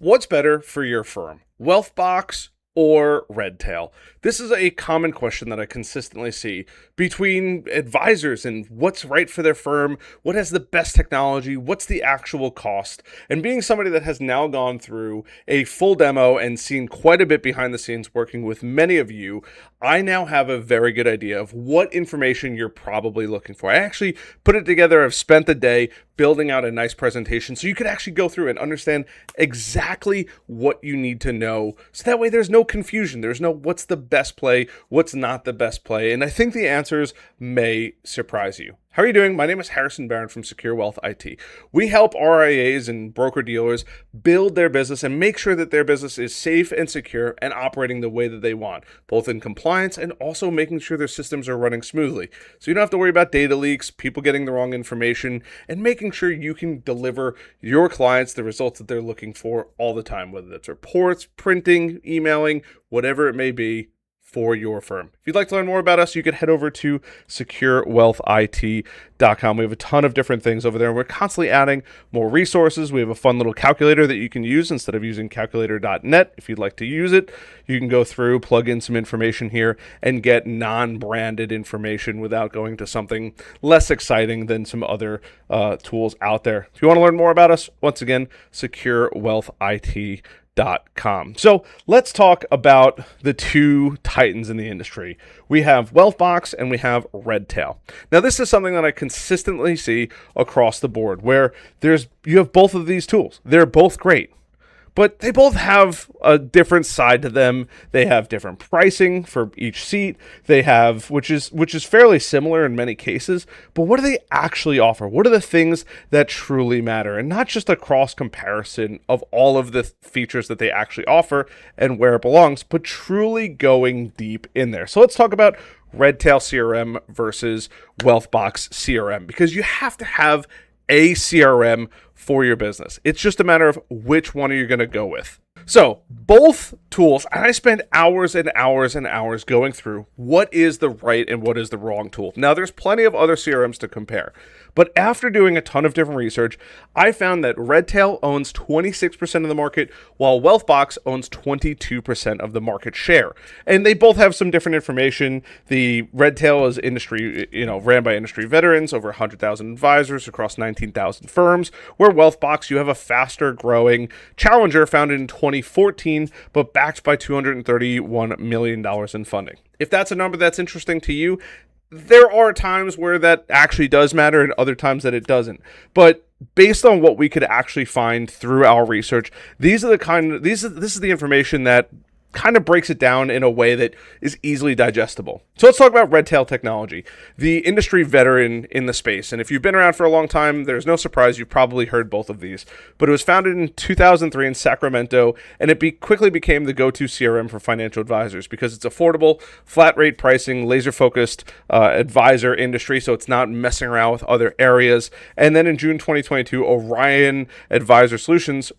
What's better for your firm, Wealthbox or Redtail? This is a common question that I consistently see between advisors and what's right for their firm, what has the best technology, what's the actual cost. And being somebody that has now gone through a full demo and seen quite a bit behind the scenes working with many of you, I now have a very good idea of what information you're probably looking for. I actually put it together. I've spent the day building out a nice presentation so you could actually go through and understand exactly what you need to know. So that way there's no confusion. There's no what's the best play, what's not the best play. And I think the answers may surprise you. How are you doing? My name is Harrison Barron from Secure Wealth IT. We help RIAs and broker-dealers build their business and make sure that their business is safe and secure and operating the way that they want, both in compliance and also making sure their systems are running smoothly. So you don't have to worry about data leaks, people getting the wrong information, and making sure you can deliver your clients the results that they're looking for all the time, whether that's reports, printing, emailing, whatever it may be, for your firm. If you'd like to learn more about us, you could head over to securewealthit.com. We have a ton of different things over there, and we're constantly adding more resources. We have a fun little calculator that you can use instead of using calculator.net. If you'd like to use it, you can go through, plug in some information here, and get non-branded information without going to something less exciting than some other tools out there. If you want to learn more about us, once again, securewealthit.com. So let's talk about the two titans in the industry. We have Wealthbox and we have Redtail. Now, this is something that I consistently see across the board where you have both of these tools. They're both great, but they both have a different side to them. They have different pricing for each seat. They have, which is fairly similar in many cases, but what do they actually offer? What are the things that truly matter? And not just a cross comparison of all of the features that they actually offer and where it belongs, but truly going deep in there. So let's talk about Redtail CRM versus Wealthbox CRM, because you have to have a CRM for your business. It's just a matter of which one are you going to go with. So both tools, and I spend hours and hours and hours going through what is the right and what is the wrong tool. Now, there's plenty of other CRMs to compare, but after doing a ton of different research, I found that Redtail owns 26% of the market, while Wealthbox owns 22% of the market share. And they both have some different information. The Redtail is ran by industry veterans, over 100,000 advisors across 19,000 firms, where Wealthbox, you have a faster growing challenger founded in 2014, but backed by $231 million in funding. If that's a number that's interesting to you, there are times where that actually does matter and other times that it doesn't. But based on what we could actually find through our research, this is the information that kind of breaks it down in a way that is easily digestible. So let's talk about Redtail Technology, the industry veteran in the space. And if you've been around for a long time, there's no surprise you've probably heard both of these. But it was founded in 2003 in Sacramento, and it quickly became the go-to CRM for financial advisors because it's affordable, flat rate pricing, laser-focused advisor industry, so it's not messing around with other areas. And then in June 2022, Orion Advisor Solutions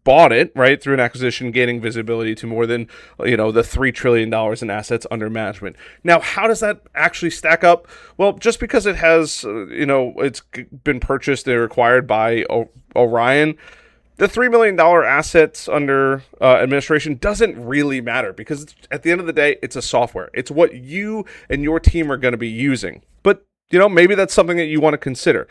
bought it, right, through an acquisition, gaining visibility to more than, the $3 trillion in assets under management. Now, how does that actually stack up? Well, just because it has, it's been purchased and acquired by Orion, the $3 million assets under administration doesn't really matter because at the end of the day, it's a software. It's what you and your team are going to be using. But, maybe that's something that you want to consider.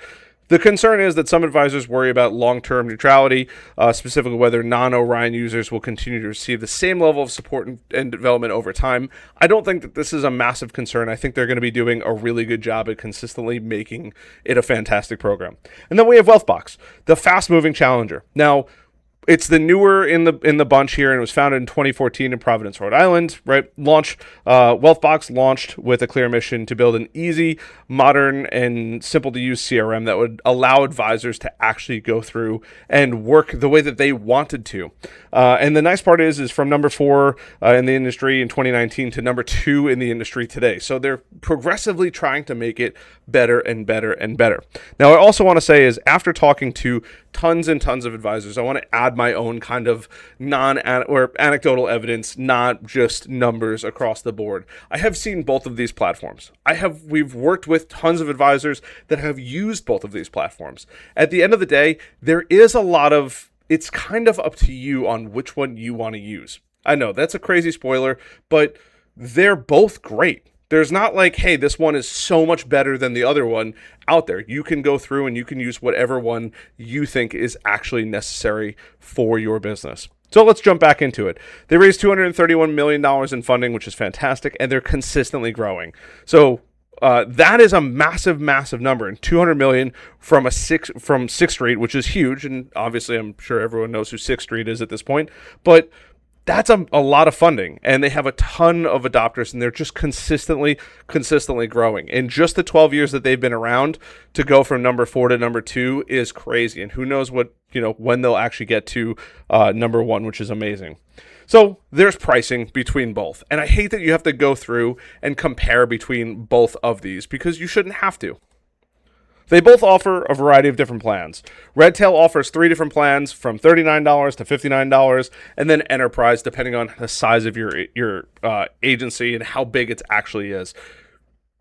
The concern is that some advisors worry about long-term neutrality, specifically whether non-Orion users will continue to receive the same level of support and development over time. I don't think that this is a massive concern. I think they're going to be doing a really good job at consistently making it a fantastic program. And then we have Wealthbox, the fast-moving challenger. Now, it's the newer in the bunch here, and it was founded in 2014 in Providence, Rhode Island. Right, Wealthbox launched with a clear mission to build an easy, modern, and simple to use CRM that would allow advisors to actually go through and work the way that they wanted to. And the nice part is from number 4 in the industry in 2019 to number 2 in the industry today. So they're progressively trying to make it better and better and better. Now, I also want to say is after talking to tons and tons of advisors, I want to add my own kind of anecdotal evidence, not just numbers across the board. I have seen both of these platforms. We've worked with tons of advisors that have used both of these platforms. At the end of the day, there is a lot of it's kind of up to you on which one you want to use. I know that's a crazy spoiler, but they're both great. There's not like, hey, this one is so much better than the other one out there. You can go through and you can use whatever one you think is actually necessary for your business. So let's jump back into it. They raised $231 million in funding, which is fantastic, and they're consistently growing. So that is a massive, massive number, and 200 million from Sixth Street, which is huge, and obviously I'm sure everyone knows who Sixth Street is at this point, but that's a lot of funding, and they have a ton of adopters, and they're just consistently growing. In just the 12 years that they've been around, to go from number 4 to number 2 is crazy, and who knows when they'll actually get to number 1, which is amazing. So there's pricing between both, and I hate that you have to go through and compare between both of these because you shouldn't have to. They both offer a variety of different plans. Redtail offers 3 different plans from $39 to $59, and then Enterprise, depending on the size of your agency and how big it actually is.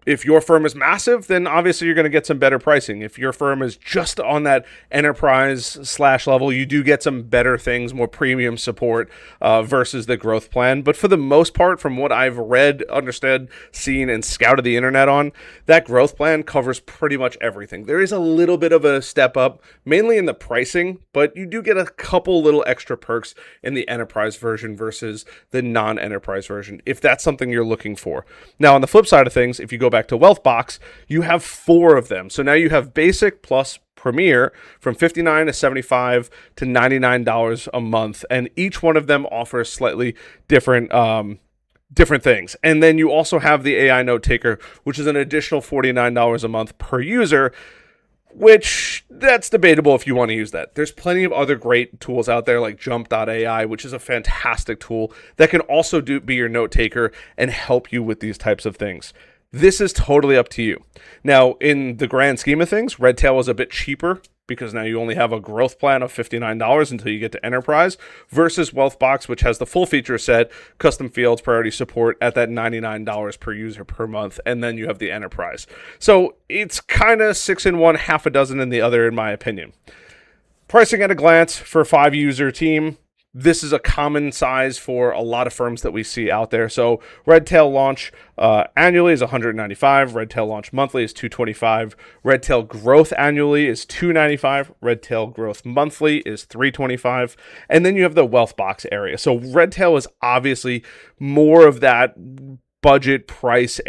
If your firm is massive, then obviously you're going to get some better pricing. If your firm is just on that enterprise / level, you do get some better things, more premium support versus the growth plan. But for the most part, from what I've read, understood, seen, and scouted the internet on, that growth plan covers pretty much everything. There is a little bit of a step up, mainly in the pricing, but you do get a couple little extra perks in the enterprise version versus the non-enterprise version, if that's something you're looking for. Now, on the flip side of things, if you go back to Wealthbox, you have 4 of them. So now you have Basic plus Premier from $59 to $75 to $99 a month, and each one of them offers slightly different things. And then you also have the AI Note Taker, which is an additional $49 a month per user, which that's debatable if you want to use that. There's plenty of other great tools out there like Jump.ai, which is a fantastic tool that can also be your note taker and help you with these types of things. This is totally up to you. Now, in the grand scheme of things, Redtail is a bit cheaper because now you only have a growth plan of $59 until you get to Enterprise versus Wealthbox, which has the full feature set, custom fields, priority support at that $99 per user per month, and then you have the Enterprise. So it's kind of 6 in one, half a dozen in the other, in my opinion. Pricing at a glance for a 5-user team. This is a common size for a lot of firms that we see out there. So Redtail launch annually is $195. Redtail launch monthly is $225. Redtail growth annually is $295. Redtail growth monthly is $325. And then you have the Wealthbox area. So Redtail is obviously more of that budget price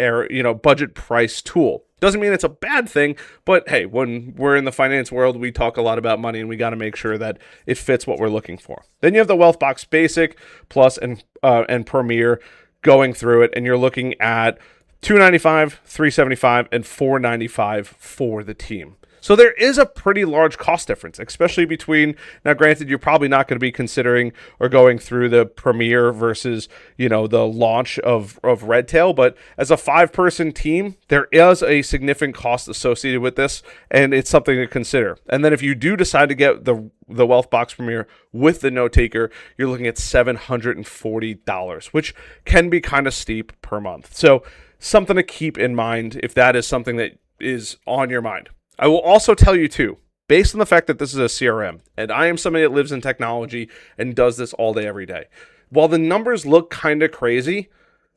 tool. Doesn't mean it's a bad thing, but hey, when we're in the finance world, we talk a lot about money, and we got to make sure that it fits what we're looking for. Then you have the Wealthbox Basic, Plus, and Premier going through it, and you're looking at $295, $375, and $495 for the team. So there is a pretty large cost difference, especially between, now granted, you're probably not going to be considering or going through the Premier versus, the launch of Redtail, but as a 5-person team, there is a significant cost associated with this, and it's something to consider. And then if you do decide to get the Wealthbox Premier with the note taker, you're looking at $740, which can be kind of steep per month. So something to keep in mind if that is something that is on your mind. I will also tell you too, based on the fact that this is a CRM, and I am somebody that lives in technology and does this all day, every day. While the numbers look kind of crazy,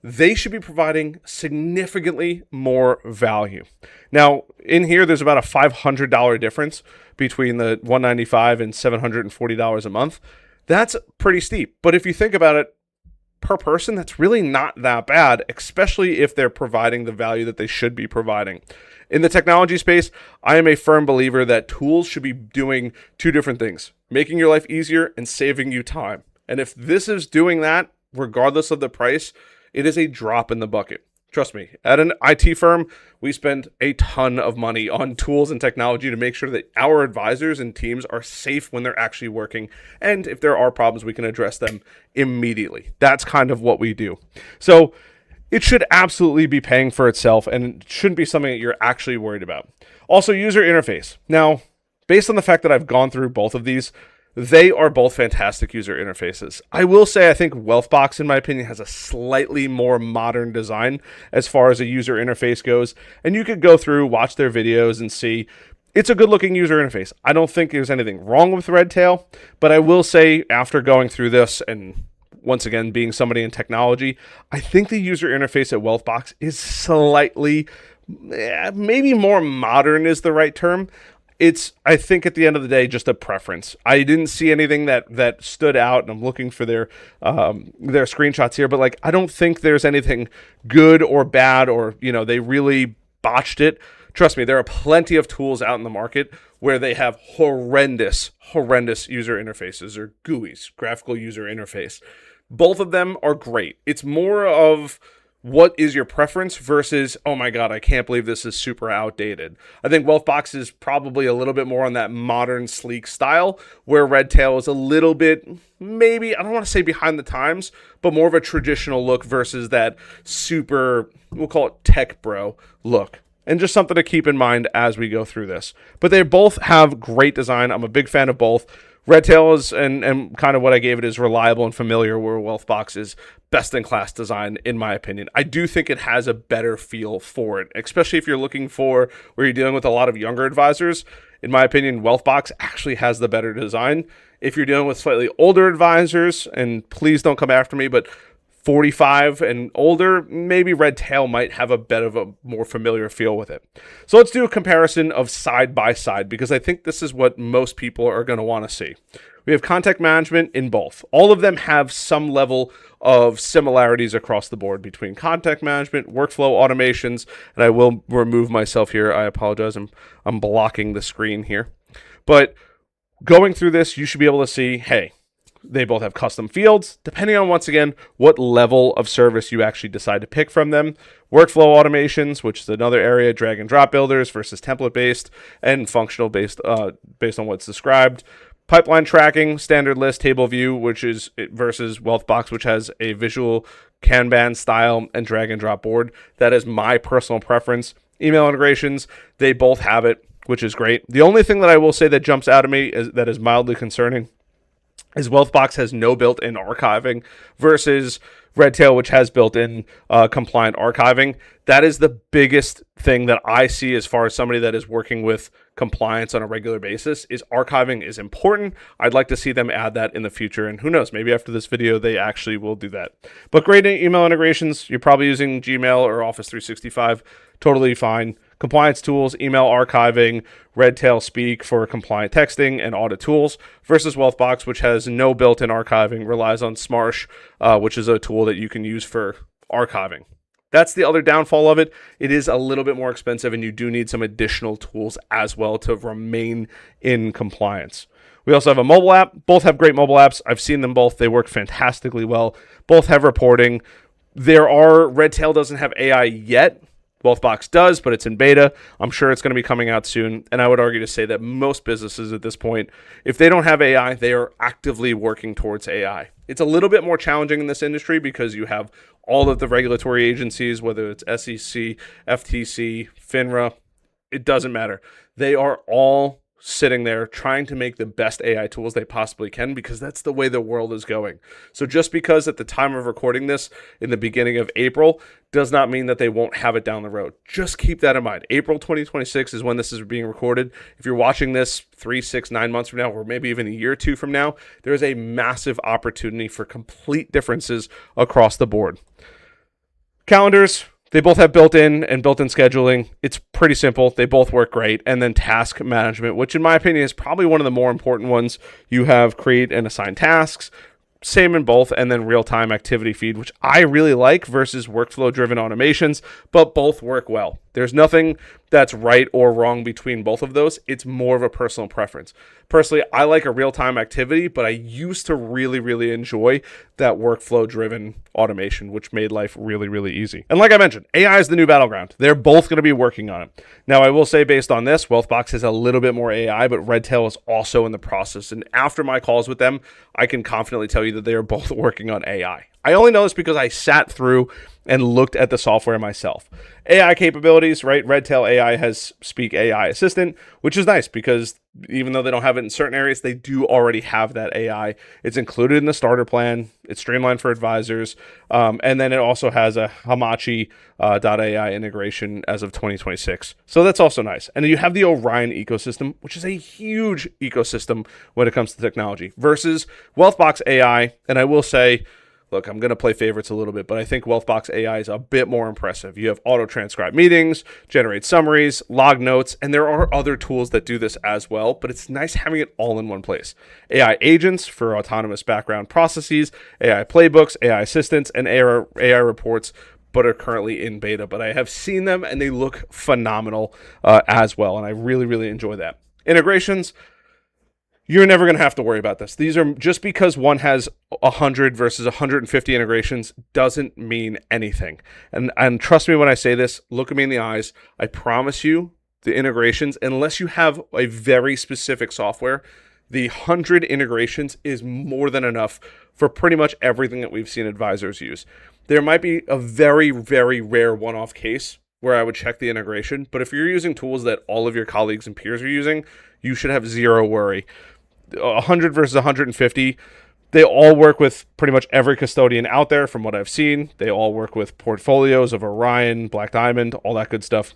they should be providing significantly more value. Now, in here, there's about a $500 difference between the $195 and $740 a month. That's pretty steep. But if you think about it, per person, that's really not that bad, especially if they're providing the value that they should be providing. In the technology space, I am a firm believer that tools should be doing 2 different things, making your life easier and saving you time. And if this is doing that, regardless of the price, it is a drop in the bucket. Trust me, at an IT firm, we spend a ton of money on tools and technology to make sure that our advisors and teams are safe when they're actually working. And if there are problems, we can address them immediately. That's kind of what we do. So it should absolutely be paying for itself, and it shouldn't be something that you're actually worried about. Also, user interface. Now, based on the fact that I've gone through both of these, they are both fantastic user interfaces. I will say I think Wealthbox, in my opinion, has a slightly more modern design as far as a user interface goes. And you could go through, watch their videos, and see It's a good looking user interface. I don't think there's anything wrong with Redtail, but I will say after going through this and once again being somebody in technology, I think the user interface at Wealthbox is slightly, maybe more modern is the right term. It's, I think at the end of the day, just a preference. I didn't see anything that stood out, and I'm looking for their screenshots here, but like I don't think there's anything good or bad or, they really botched it. Trust me, there are plenty of tools out in the market where they have horrendous user interfaces or GUIs, graphical user interface. Both of them are great. It's more of what is your preference versus, oh my God, I can't believe this is super outdated. I think Wealthbox is probably a little bit more on that modern, sleek style, where Redtail is a little bit, maybe, I don't want to say behind the times, but more of a traditional look versus that super, we'll call it tech bro look. And just something to keep in mind as we go through this. But they both have great design. I'm a big fan of both. Redtail is, and kind of what I gave it is reliable and familiar, where Wealthbox is best-in-class design, in my opinion. I do think it has a better feel for it, especially if you're looking for where you're dealing with a lot of younger advisors. In my opinion, Wealthbox actually has the better design. If you're dealing with slightly older advisors, and please don't come after me, but 45 and older, maybe Redtail might have a bit of a more familiar feel with it. So let's do a comparison of side by side, because I think this is what most people are going to want to see. We have contact management in both. All of them have some level of similarities across the board between contact management, workflow automations, and I will remove myself here. I apologize. I'm blocking the screen here. But going through this, you should be able to see, hey, they both have custom fields, depending on, once again, what level of service you actually decide to pick from them. Workflow automations, which is another area, drag and drop builders versus template-based, and functional based on what's described. Pipeline tracking, standard list, table view, which is versus Wealthbox, which has a visual Kanban style and drag and drop board. That is my personal preference. Email integrations, they both have it, which is great. The only thing that I will say that jumps out at me is that is mildly concerning is Wealthbox has no built-in archiving versus Redtail, which has built-in compliant archiving. That is the biggest thing that I see as far as somebody that is working with compliance on a regular basis, is archiving is important. I'd like to see them add that in the future, and who knows, maybe after this video they actually will do that. But great email integrations. You're probably using Gmail or Office 365. Totally fine. Compliance tools, email archiving, Redtail Speak for compliant texting and audit tools, versus Wealthbox, which has no built-in archiving, relies on Smarsh, which is a tool that you can use for archiving. That's the other downfall of it. It is a little bit more expensive, and you do need some additional tools as well to remain in compliance. We also have a mobile app. Both have great mobile apps. I've seen them both. They work fantastically well. Both have reporting. Redtail doesn't have AI yet. Wealthbox does, but it's in beta. I'm sure it's going to be coming out soon. And I would argue to say that most businesses at this point, if they don't have AI, they are actively working towards AI. It's a little bit more challenging in this industry because you have all of the regulatory agencies, whether it's SEC, FTC, FINRA, it doesn't matter. They are all sitting there trying to make the best AI tools they possibly can, because that's the way the world is going. So just because at the time of recording this in the beginning of April does not mean that they won't have it down the road. Just keep that in mind. April 2026 is when this is being recorded. If you're watching this 3, 6, 9 months from now, or maybe even a year or two from now, there is a massive opportunity for complete differences across the board. Calendars, they both have built-in and built-in scheduling. It's pretty simple. They both work great. And then task management, which in my opinion is probably one of the more important ones. You have create and assign tasks, same in both, and then real-time activity feed, which I really like, versus workflow-driven automations, but both work well. There's nothing that's right or wrong between both of those. It's more of a personal preference. Personally, I like a real-time activity, but I used to really, really enjoy that workflow-driven automation, which made life really, really easy. And like I mentioned, AI is the new battleground. They're both going to be working on it. Now, I will say based on this, Wealthbox has a little bit more AI, but Redtail is also in the process. And after my calls with them, I can confidently tell you that they are both working on AI. I only know this because I sat through and looked at the software myself. AI capabilities, right? Redtail AI has Speak AI Assistant, which is nice because even though they don't have it in certain areas, they do already have that AI. It's included in the starter plan. It's streamlined for advisors. And then it also has a Hamachi .ai integration as of 2026. So that's also nice. And then you have the Orion ecosystem, which is a huge ecosystem when it comes to technology versus Wealthbox AI. And I will say, look, I'm going to play favorites a little bit, but I think Wealthbox AI is a bit more impressive. You have auto-transcribe meetings, generate summaries, log notes, and there are other tools that do this as well, but it's nice having it all in one place. AI agents for autonomous background processes, AI playbooks, AI assistants, and AI reports, but are currently in beta. But I have seen them, and they look phenomenal as well, and I really, really enjoy that. Integrations, you're never going to have to worry about this. These are just because one has 100 versus 150 integrations doesn't mean anything. And trust me when I say this, look at me in the eyes. I promise you the integrations, unless you have a very specific software, the 100 integrations is more than enough for pretty much everything that we've seen advisors use. There might be a very, very rare one-off case where I would check the integration, but if you're using tools that all of your colleagues and peers are using, you should have zero worry. 100 versus 150, they all work with pretty much every custodian out there from what I've seen. They all work with portfolios of Orion, Black Diamond, all that good stuff.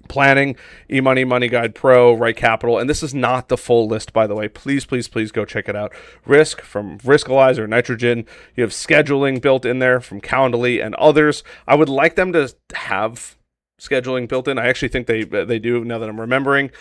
Planning, eMoney, Money Guide Pro, Right Capital, and this is not the full list, by the way. Please, please, please go check it out. Risk from Riskalyzer, Nitrogen. You have scheduling built in there from Calendly and others. I would like them to have scheduling built in. I actually think they do now that I'm remembering.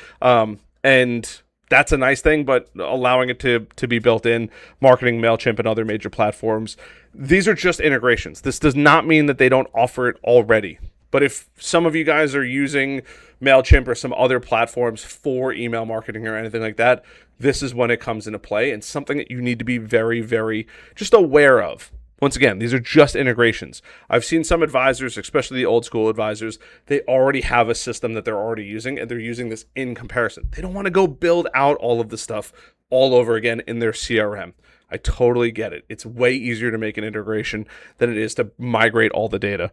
And that's a nice thing, but allowing it to be built in, marketing, MailChimp, and other major platforms. These are just integrations. This does not mean that they don't offer it already. But if some of you guys are using MailChimp or some other platforms for email marketing or anything like that, this is when it comes into play and something that you need to be very, very just aware of. Once again, these are just integrations. I've seen some advisors, especially the old school advisors, they already have a system that they're already using, and they're using this in comparison. They don't want to go build out all of the stuff all over again in their CRM. I totally get it. It's way easier to make an integration than it is to migrate all the data,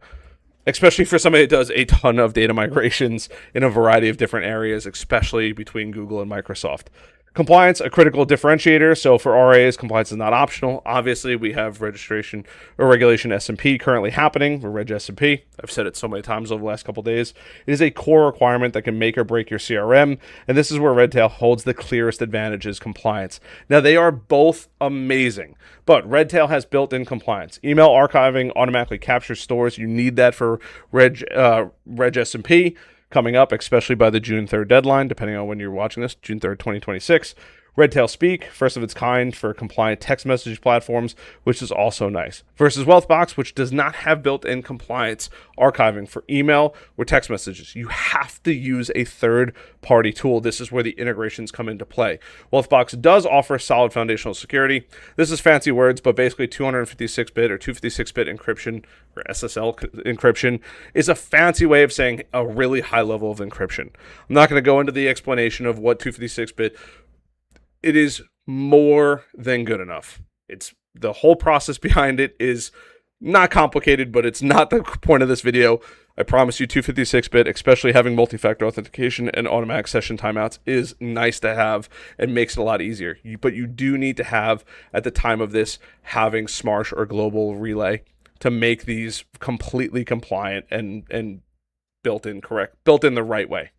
especially for somebody that does a ton of data migrations in a variety of different areas, especially between Google and Microsoft. Compliance, a critical differentiator. So for RAs, compliance is not optional. Obviously, we have registration or regulation S&P currently happening. We're Reg S-P. I've said it so many times over the last couple of days. It is a core requirement that can make or break your CRM, and this is where Redtail holds the clearest advantages: compliance. Now, they are both amazing, but Redtail has built-in compliance. Email archiving automatically captures stores. You need that for Reg S&P. Coming up, especially by the June 3rd deadline, depending on when you're watching this, June 3rd, 2026. Redtail Speak, first of its kind for compliant text message platforms, which is also nice. Versus Wealthbox, which does not have built-in compliance archiving for email or text messages. You have to use a third-party tool. This is where the integrations come into play. Wealthbox does offer solid foundational security. This is fancy words, but basically 256-bit or 256-bit encryption or SSL encryption is a fancy way of saying a really high level of encryption. I'm not going to go into the explanation of what 256-bit. It is more than good enough. It's the whole process behind it is not complicated, but it's not the point of this video. I promise you 256-bit, especially having multi-factor authentication and automatic session timeouts, is nice to have and makes it a lot easier. But you do need to have, at the time of this, having Smarsh or Global Relay to make these completely compliant and built in the right way.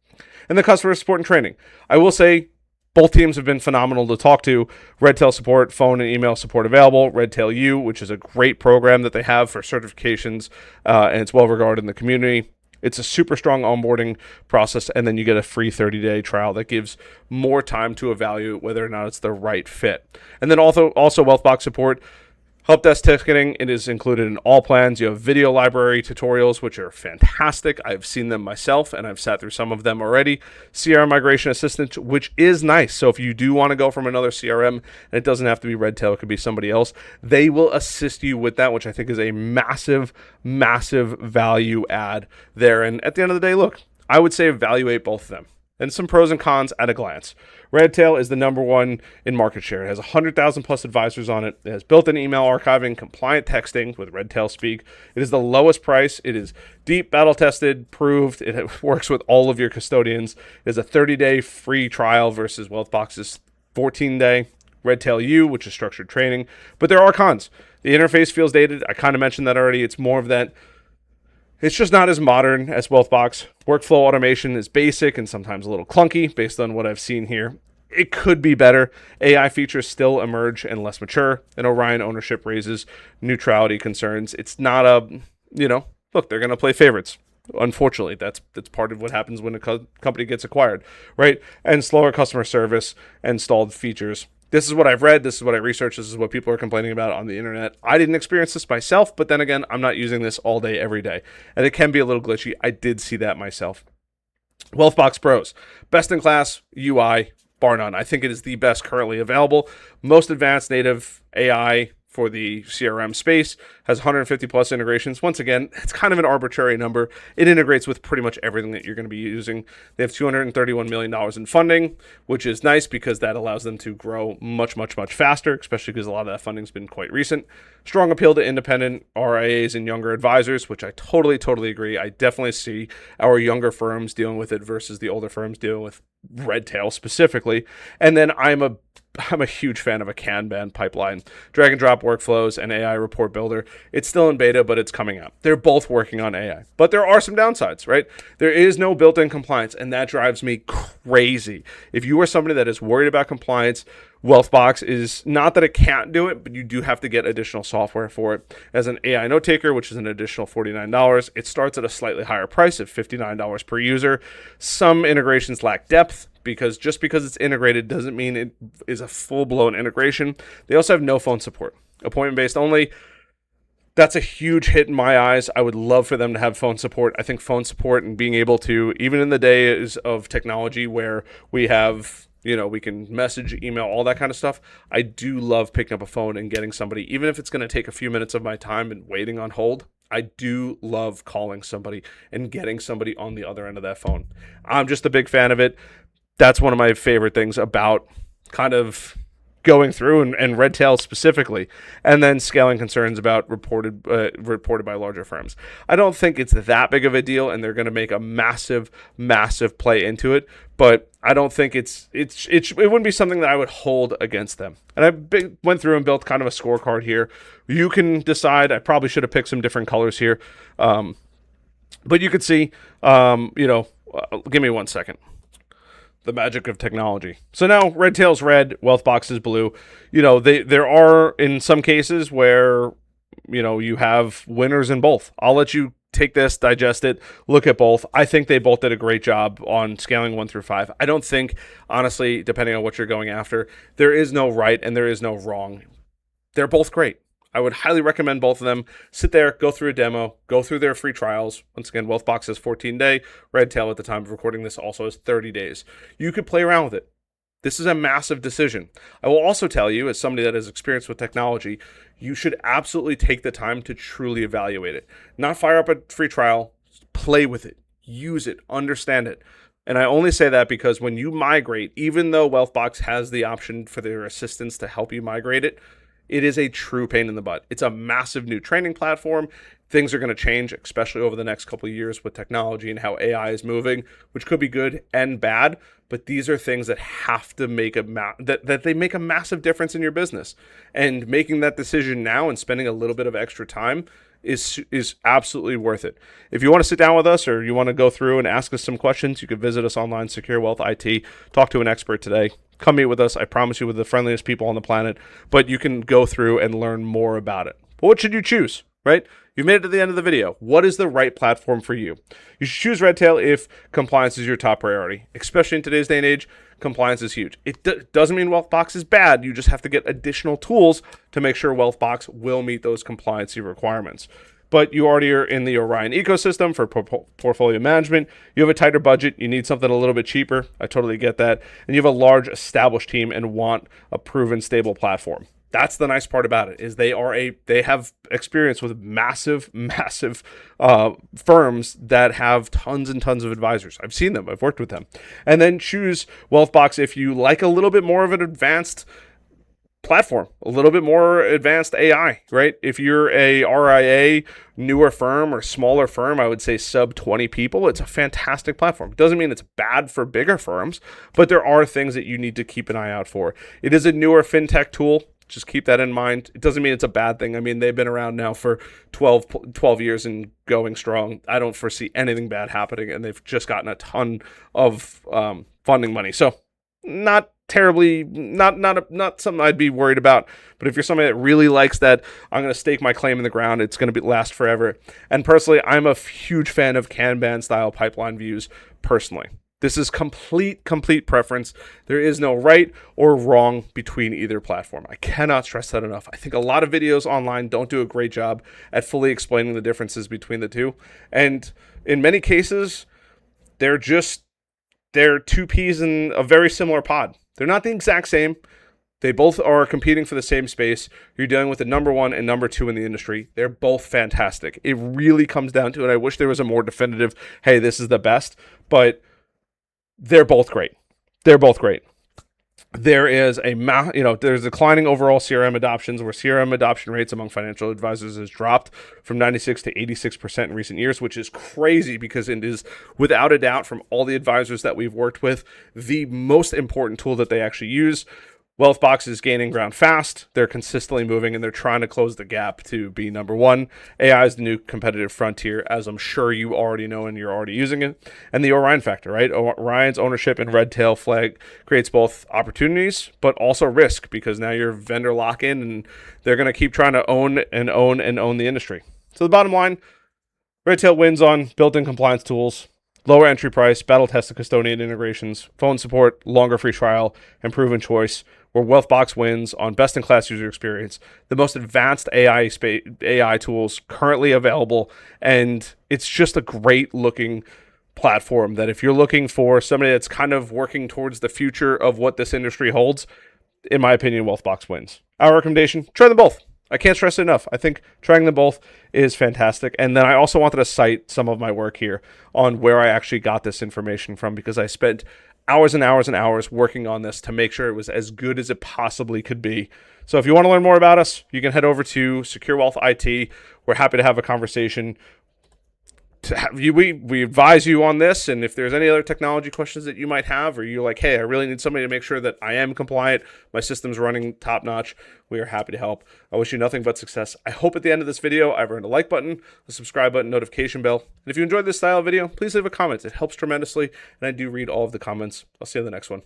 And the customer support and training. I will say, both teams have been phenomenal to talk to. Redtail support, phone and email support available. Redtail U, which is a great program that they have for certifications, and it's well regarded in the community. It's a super strong onboarding process, and then you get a free 30-day trial that gives more time to evaluate whether or not it's the right fit. And then also Wealthbox support. Help desk ticketing, it is included in all plans. You have video library tutorials, which are fantastic. I've seen them myself, and I've sat through some of them already. CRM migration assistant, which is nice. So if you do want to go from another CRM, and it doesn't have to be Redtail, it could be somebody else, they will assist you with that, which I think is a massive, massive value add there. And at the end of the day, look, I would say evaluate both of them. And some pros and cons at a glance. Redtail is the number one in market share. It has 100,000 plus advisors on it. It has built-in email archiving, compliant texting with Redtail Speak. It is the lowest price. It is deep, battle-tested, proved. It works with all of your custodians. It is a 30-day free trial versus Wealthbox's 14-day. Redtail U, which is structured training. But there are cons. The interface feels dated. I kind of mentioned that already. It's more of that. It's just not as modern as Wealthbox. Workflow automation is basic and sometimes a little clunky based on what I've seen here. It could be better. AI features still emerge and less mature, and Orion ownership raises neutrality concerns. It's not a, look, they're going to play favorites. Unfortunately, that's part of what happens when a company gets acquired, right? And slower customer service and stalled features. This is what I've read. This is what I researched. This is what people are complaining about on the internet. I didn't experience this myself, but then again, I'm not using this all day, every day. And it can be a little glitchy. I did see that myself. Wealthbox Pros. Best in class UI, bar none. I think it is the best currently available. Most advanced native AI for the CRM space, has 150 plus integrations. Once again, it's kind of an arbitrary number. It integrates with pretty much everything that you're going to be using. They have $231 million in funding, which is nice because that allows them to grow much, much, much faster, especially because a lot of that funding has been quite recent. Strong appeal to independent RIAs and younger advisors, which I totally agree. I definitely see our younger firms dealing with it versus the older firms dealing with Redtail specifically. And then I'm a huge fan of a Kanban pipeline, drag and drop workflows, and AI report builder. It's still in beta, but it's coming out. They're both working on AI, but there are some downsides, right? There is no built-in compliance, and that drives me crazy. If you are somebody that is worried about compliance, Wealthbox is not that it can't do it, but you do have to get additional software for it. As an AI note taker, which is an additional $49, it starts at a slightly higher price at $59 per user. Some integrations lack depth, because just because it's integrated doesn't mean it is a full-blown integration. They also have no phone support, appointment-based only. That's a huge hit in my eyes. I would love for them to have phone support. I think phone support and being able to, even in the days of technology where we have, we can message, email, all that kind of stuff. I do love picking up a phone and getting somebody, even if it's going to take a few minutes of my time and waiting on hold. I do love calling somebody and getting somebody on the other end of that phone. I'm just a big fan of it. That's one of my favorite things about kind of going through and Redtail specifically, and then scaling concerns about reported by larger firms. I don't think it's that big of a deal, and they're going to make a massive play into it. But I don't think it wouldn't be something that I would hold against them. And I went through and built kind of a scorecard here. You can decide. I probably should have picked some different colors here, but you could see. Give me 1 second. The magic of technology. So now Redtail's red, Wealthbox is blue. There are in some cases where you have winners in both. I'll let you take this, digest it, look at both. I think they both did a great job on scaling 1 through 5. I don't think, honestly, depending on what you're going after, there is no right and there is no wrong. They're both great. I would highly recommend both of them. Sit there, go through a demo, go through their free trials. Once again, Wealthbox has 14-day. Redtail at the time of recording this also has 30 days. You could play around with it. This is a massive decision. I will also tell you, as somebody that has experience with technology, you should absolutely take the time to truly evaluate it. Not fire up a free trial, play with it, use it, understand it. And I only say that because when you migrate, even though Wealthbox has the option for their assistants to help you migrate it, it is a true pain in the butt. It's a massive new training platform. Things are going to change, especially over the next couple of years with technology and how AI is moving, which could be good and bad. But these are things that have to make that they make a massive difference in your business. And making that decision now and spending a little bit of extra time is absolutely worth it. If you want to sit down with us or you want to go through and ask us some questions, you can visit us online, Secure Wealth IT, talk to an expert today. Come meet with us. I promise you, we're the friendliest people on the planet, but you can go through and learn more about it. But what should you choose, right? You've made it to the end of the video. What is the right platform for you? You should choose Redtail if compliance is your top priority. Especially in today's day and age, compliance is huge. It doesn't mean Wealthbox is bad. You just have to get additional tools to make sure Wealthbox will meet those compliancy requirements. But you already are in the Orion ecosystem for portfolio management. You have a tighter budget. You need something a little bit cheaper. I totally get that. And you have a large established team and want a proven, stable platform. That's the nice part about it, is they have experience with massive, massive firms that have tons and tons of advisors. I've seen them. I've worked with them. And then choose Wealthbox if you like a little bit more of an advanced platform, a little bit more advanced AI, right? If you're a RIA, newer firm or smaller firm, I would say sub 20 people, it's a fantastic platform. It doesn't mean it's bad for bigger firms, but there are things that you need to keep an eye out for. It is a newer fintech tool. Just keep that in mind. It doesn't mean it's a bad thing. I mean, they've been around now for 12 years and going strong. I don't foresee anything bad happening, and they've just gotten a ton of funding money. So not terribly, not something I'd be worried about. But if you're somebody that really likes that, I'm going to stake my claim in the ground. It's going to last forever. And personally, I'm a huge fan of Kanban style pipeline views personally. This is complete preference. There is no right or wrong between either platform. I cannot stress that enough. I think a lot of videos online don't do a great job at fully explaining the differences between the two. And in many cases, they're two peas in a very similar pod. They're not the exact same. They both are competing for the same space. You're dealing with the number one and number two in the industry. They're both fantastic. It really comes down to it. I wish there was a more definitive, hey, this is the best, but they're both great. There is there's declining overall CRM adoptions, where CRM adoption rates among financial advisors has dropped from 96 to 86% in recent years, which is crazy because it is, without a doubt, from all the advisors that we've worked with, the most important tool that they actually use. Wealthbox is gaining ground fast. They're consistently moving, and they're trying to close the gap to be number one. AI is the new competitive frontier, as I'm sure you already know and you're already using it. And the Orion factor, right? Orion's ownership in Redtail flag creates both opportunities, but also risk, because now you're vendor lock-in, and they're going to keep trying to own the industry. So the bottom line, Redtail wins on built-in compliance tools, lower entry price, battle-tested custodian integrations, phone support, longer free trial, and proven choice, where Wealthbox wins on best-in-class user experience, the most advanced AI tools currently available, and it's just a great-looking platform that if you're looking for somebody that's kind of working towards the future of what this industry holds, in my opinion, Wealthbox wins. Our recommendation, try them both. I can't stress it enough. I think trying them both is fantastic. And then I also wanted to cite some of my work here on where I actually got this information from, because I spent hours and hours and hours working on this to make sure it was as good as it possibly could be. So if you want to learn more about us, you can head over to Secure Wealth IT. We're happy to have a conversation. We advise you on this, and if there's any other technology questions that you might have, or you're like, hey, I really need somebody to make sure that I am compliant, my system's running top notch, we are happy to help. I wish you nothing but success. I hope at the end of this video I've earned a like button, a subscribe button, notification bell, and if you enjoyed this style of video, please leave a comment. It helps tremendously, and I do read all of the comments. I'll see you in the next one.